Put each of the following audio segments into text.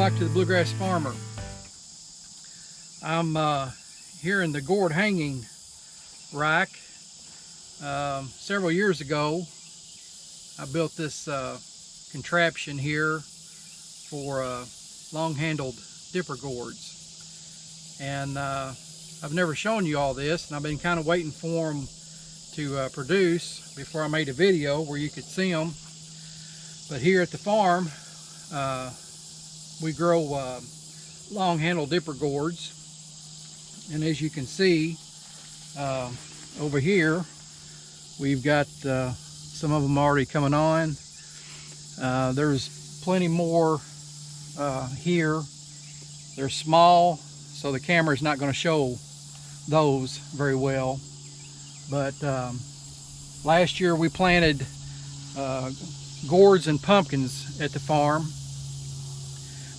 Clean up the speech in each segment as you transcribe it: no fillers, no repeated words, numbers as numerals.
back to the Bluegrass Farmer. I'm here in the gourd hanging rack. Several years ago, I built this contraption here for long-handled dipper gourds, and I've never shown you all this, and I've been kind of waiting for them to produce before I made a video where you could see them. But here at the farm, we grow long-handled dipper gourds, and as you can see over here, we've got some of them already coming on. There's plenty more here. They're small, so the camera's not going to show those very well. But last year we planted gourds and pumpkins at the farm.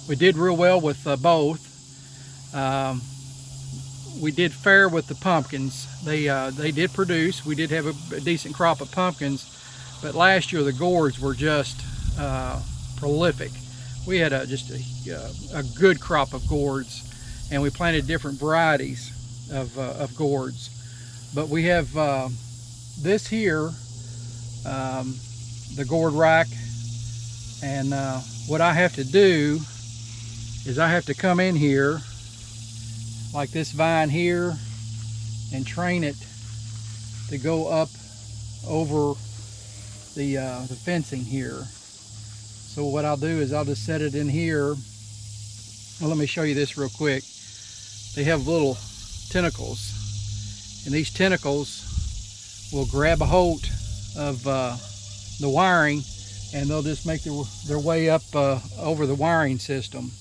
We did real well with both. We did fair with the pumpkins. They did produce. We did have a decent crop of pumpkins, but last year the gourds were just prolific. We had just a good crop of gourds, and we planted different varieties of gourds. But we have this here, the gourd rack, and what I have to do is I have to come in here like this vine here and train it to go up over the fencing here. So what I'll do is I'll just set it in here. Well, let me show you this real quick. They have little tentacles, and these tentacles will grab a hold of the wiring, and they'll just make their way up over the wiring system.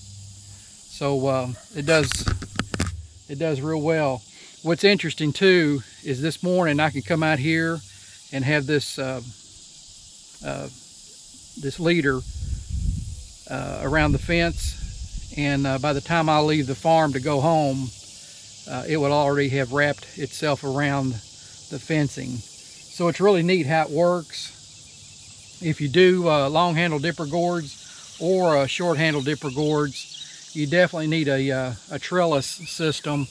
So it does real well. What's interesting too is this morning I can come out here and have this this leader around the fence, and by the time I leave the farm to go home, it would already have wrapped itself around the fencing. So it's really neat how it works. If you do long handle dipper gourds or short handle dipper gourds, you definitely need a trellis system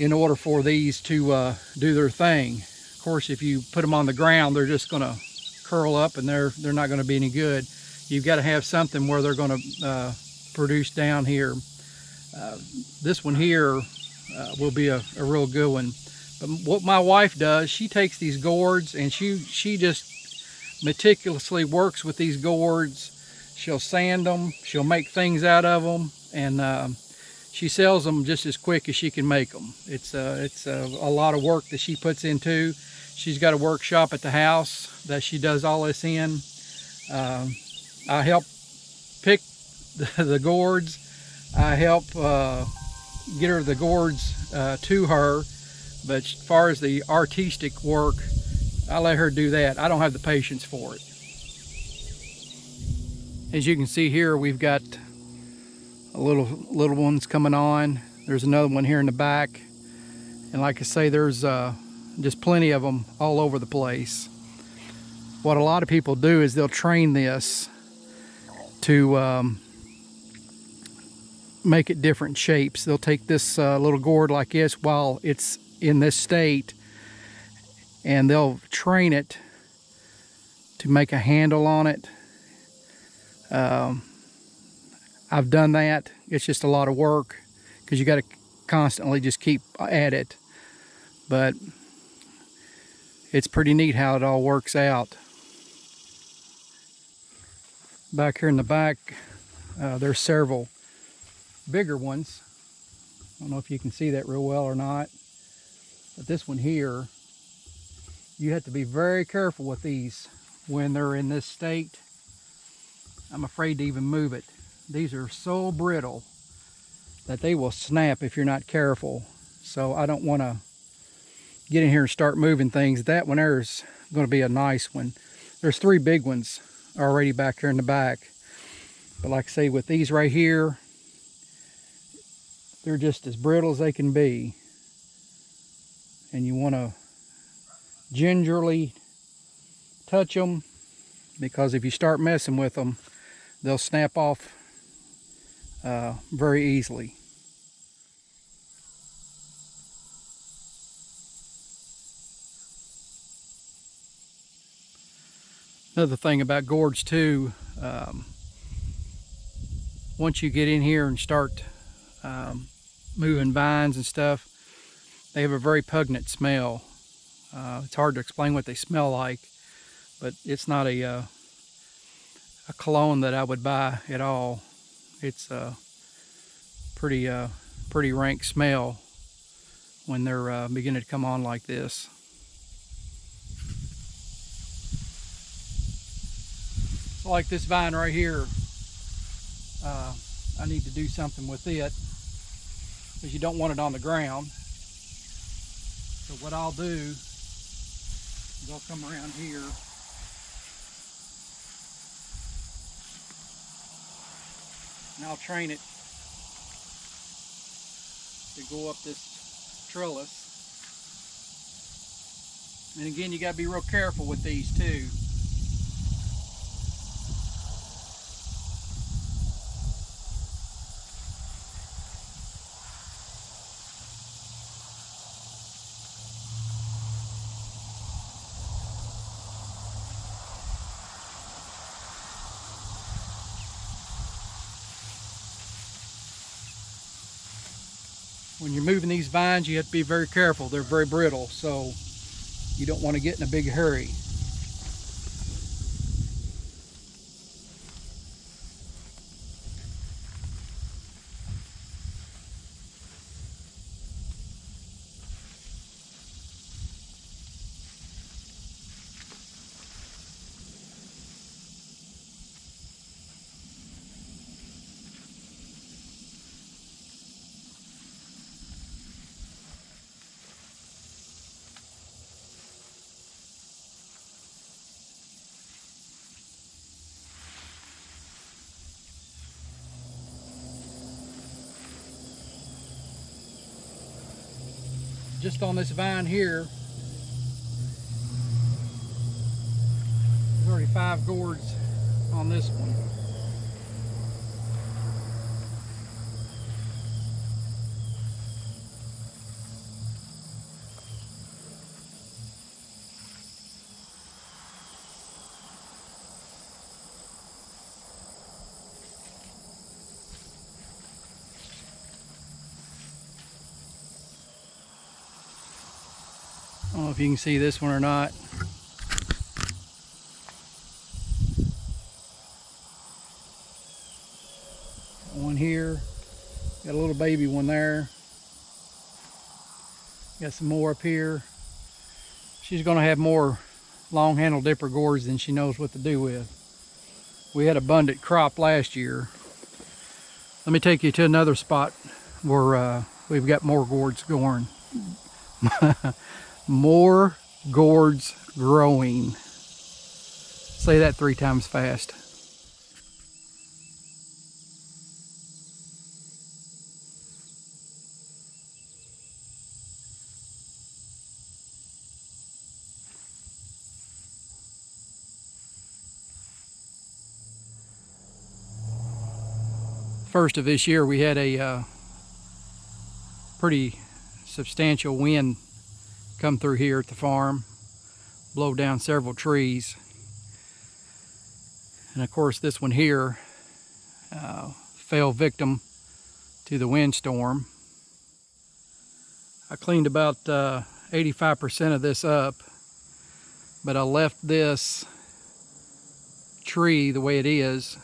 in order for these to do their thing. Of course, if you put them on the ground, they're just going to curl up, and they're not going to be any good. You've got to have something where they're going to produce down here. This one here will be a real good one. But what my wife does, she takes these gourds and she just meticulously works with these gourds. She'll sand them, she'll make things out of them, and she sells them just as quick as she can make them. It's a lot of work that she puts into. She's got a workshop at the house that she does all this in. I help pick the gourds. I help get her the gourds to her, but as far as the artistic work, I let her do that. I don't have the patience for it. As you can see here, we've got little ones coming on. There's another one here in the back, and like I say, there's just plenty of them all over the place. What a lot of people do is they'll train this to make it different shapes. They'll take this little gourd like this while it's in this state, and they'll train it to make a handle on it. I've done that. It's just a lot of work because you got to constantly just keep at it, but it's pretty neat how it all works out. Back here in the back, there's several bigger ones. I don't know if you can see that real well or not, but this one here, you have to be very careful with these when they're in this state. I'm afraid to even move it. These are so brittle that they will snap if you're not careful. So I don't want to get in here and start moving things. That one there is going to be a nice one. There's three big ones already back here in the back. But like I say, with these right here, they're just as brittle as they can be. And you want to gingerly touch them, because if you start messing with them, they'll snap off very easily. Another thing about gourds too, once you get in here and start moving vines and stuff, they have a very pungent smell. It's hard to explain what they smell like, but it's not a cologne that I would buy at all. It's a pretty rank smell when they're beginning to come on like this. Like this vine right here, I need to do something with it because you don't want it on the ground. So what I'll do is I'll come around here and I'll train it to go up this trellis. And again, you got to be real careful with these too. When you're moving these vines, you have to be very careful. They're very brittle, so you don't want to get in a big hurry. Just on this vine here, there's already 5 gourds on this one. I don't know if you can see this one or not. One here, got a little baby one there. Got some more up here. She's gonna have more long handle dipper gourds than she knows what to do with. We had abundant crop last year. Let me take you to another spot where we've got more gourds going. More gourds growing. Say that 3 times fast. First of this year, we had a pretty substantial wind come through here at the farm, blow down several trees. And of course this one here fell victim to the windstorm. I cleaned about 85% of this up, but I left this tree the way it is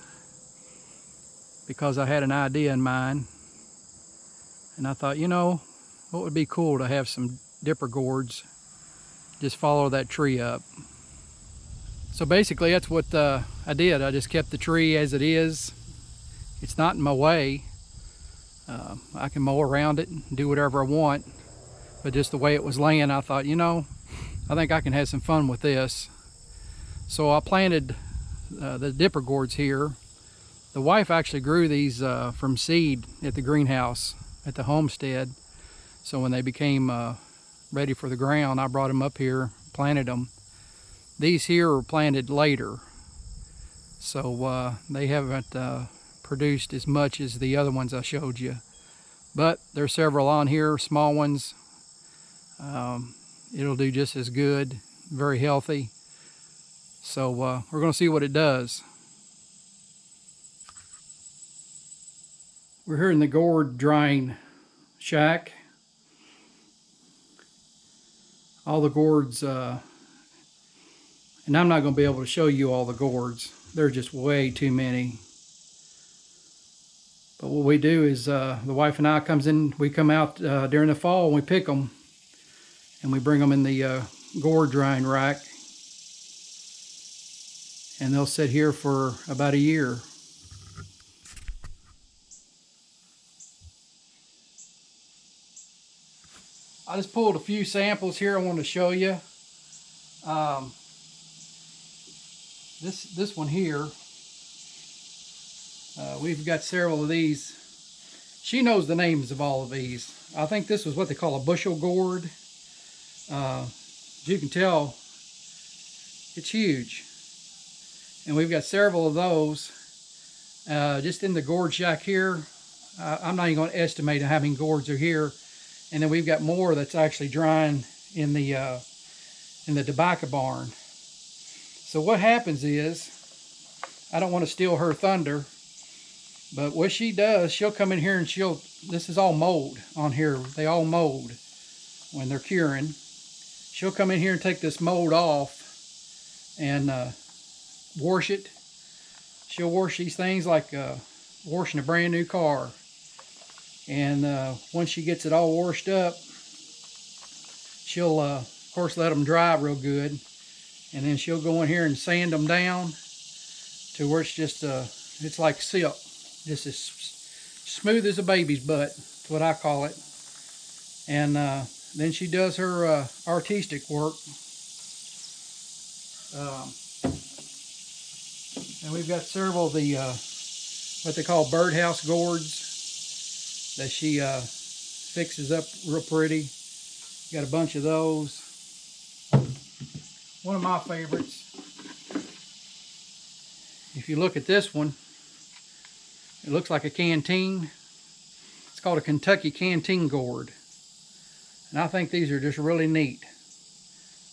because I had an idea in mind. And I thought, you know, what would be cool to have some dipper gourds, just follow that tree up. So basically that's what I did. I just kept the tree as it is. It's not in my way. I can mow around it and do whatever I want, but just the way it was laying, I thought, you know, I think I can have some fun with this. So I planted the dipper gourds here. The wife actually grew these from seed at the greenhouse at the homestead. So when they became ready for the ground, I brought them up here, planted them. These here were planted later, so they haven't produced as much as the other ones I showed you. But there's several on here, small ones. It'll do just as good, very healthy. So we're going to see what it does. We're here in the gourd drying shack. All the gourds, and I'm not going to be able to show you all the gourds. There are just way too many. But what we do is the wife and I we come out during the fall and we pick them. And we bring them in the gourd drying rack. And they'll sit here for about a year. I just pulled a few samples here I want to show you. This one here, we've got several of these. She knows the names of all of these. I think this was what they call a bushel gourd. As you can tell, it's huge. And we've got several of those just in the gourd shack here. I'm not even going to estimate how many gourds are here. And then we've got more that's actually drying in the tobacco barn. So what happens is, I don't want to steal her thunder, but what she does, she'll come in here and this is all mold on here. They all mold when they're curing. She'll come in here and take this mold off and wash it. She'll wash these things like washing a brand new car. And once she gets it all washed up, she'll of course let them dry real good, and then she'll go in here and sand them down to where it's just it's like silk, just as smooth as a baby's butt. That's what I call it. And then she does her artistic work. And we've got several of the what they call birdhouse gourds that she fixes up real pretty. Got a bunch of those. One of my favorites, if you look at this one, it looks like a canteen. It's called a Kentucky canteen gourd. And I think these are just really neat,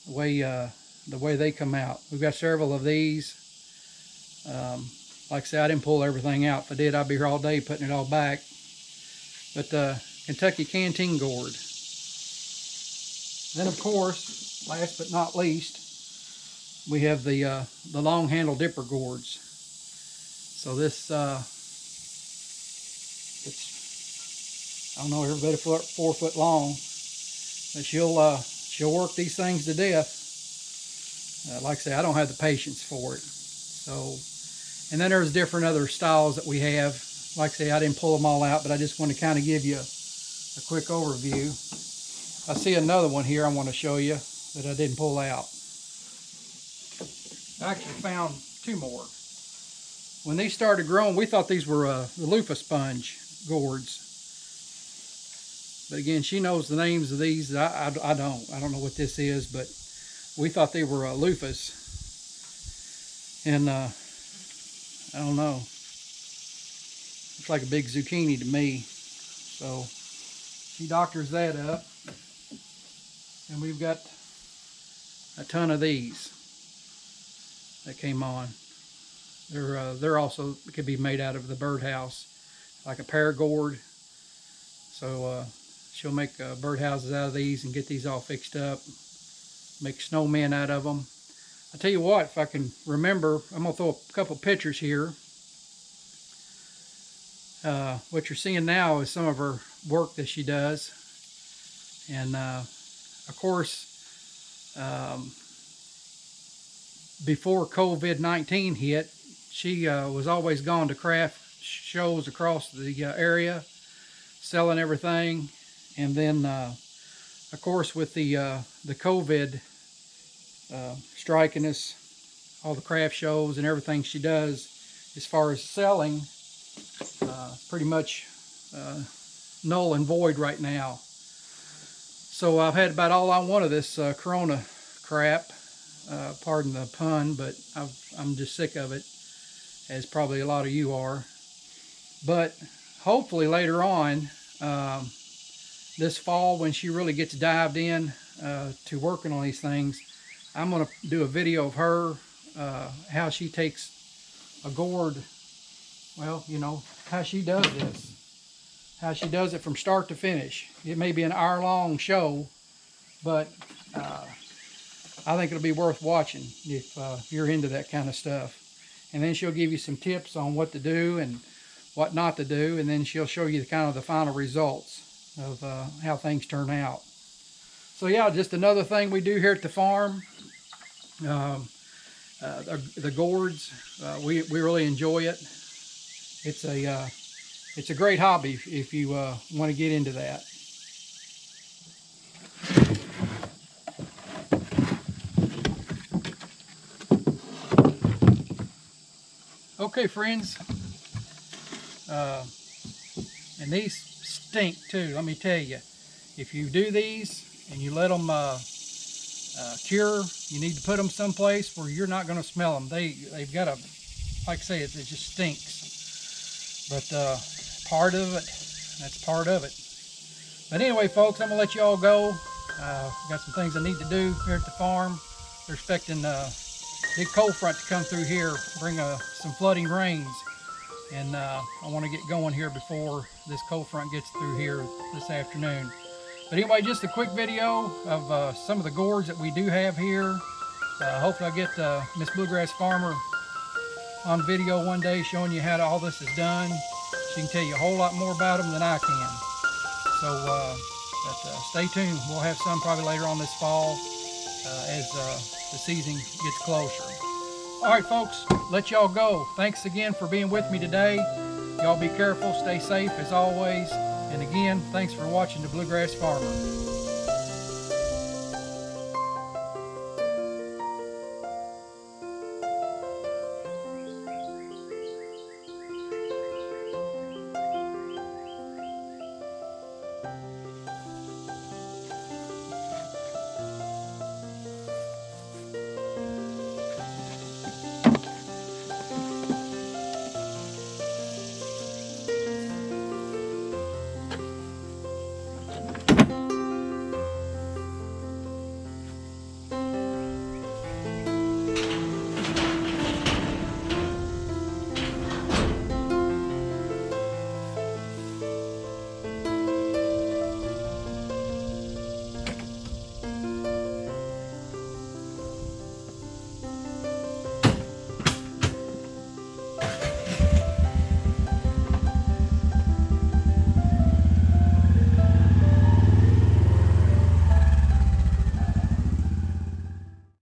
the way they come out. We've got several of these. Like I said, I didn't pull everything out. If I did, I'd be here all day putting it all back. But Kentucky canteen gourd. Then, of course, last but not least, we have the long handle dipper gourds. So this, it's, I don't know, every bit of 4 foot long, but she'll work these things to death. Like I say, I don't have the patience for it. So, and then there's different other styles that we have. Like I say, I didn't pull them all out, but I just want to kind of give you a quick overview. I see another one here I want to show you that I didn't pull out. I actually found two more. When these started growing, we thought these were the loofah sponge gourds. But again, she knows the names of these. I don't. I don't know what this is, but we thought they were loofahs. And I don't know. Looks like a big zucchini to me. So she doctors that up. And we've got a ton of these that came on. They're also could be made out of the birdhouse, like a paragourd. So she'll make birdhouses out of these and get these all fixed up. Make snowmen out of them. I tell you what, if I can remember, I'm gonna throw a couple pictures here. What you're seeing now is some of her work that she does, and of course, before COVID-19 hit, she was always gone to craft shows across the area, selling everything. And then, of course, with the COVID striking us, all the craft shows and everything she does as far as selling, pretty much null and void right now. So I've had about all I want of this Corona crap. Pardon the pun, but I'm just sick of it, as probably a lot of you are. But hopefully later on, this fall, when she really gets dived in to working on these things, I'm going to do a video of her, how she takes a gourd, well, you know, how she does this, how she does it from start to finish. It may be an hour-long show, but I think it'll be worth watching if you're into that kind of stuff. And then she'll give you some tips on what to do and what not to do, and then she'll show you the final results of how things turn out. So yeah, just another thing we do here at the farm. The gourds, we really enjoy it. It's a great hobby if you want to get into that. Okay, friends, and these stink too. Let me tell you, if you do these and you let them cure, you need to put them someplace where you're not going to smell them. They've got a, like I say, it just stinks. But part of it, that's part of it. But anyway, folks, I'm gonna let you all go. Got some things I need to do here at the farm. They're expecting big cold front to come through here, bring some flooding rains, and I want to get going here before this cold front gets through here this afternoon. But anyway, just a quick video of some of the gourds that we do have here. Hopefully I'll get Miss Bluegrass Farmer on video one day showing you how all this is done. She can tell you a whole lot more about them than I can. So stay tuned. We'll have some probably later on this fall as the season gets closer. All right, folks, let y'all go. Thanks again for being with me today. Y'all be careful, stay safe as always. And again, thanks for watching the Bluegrass Farmer.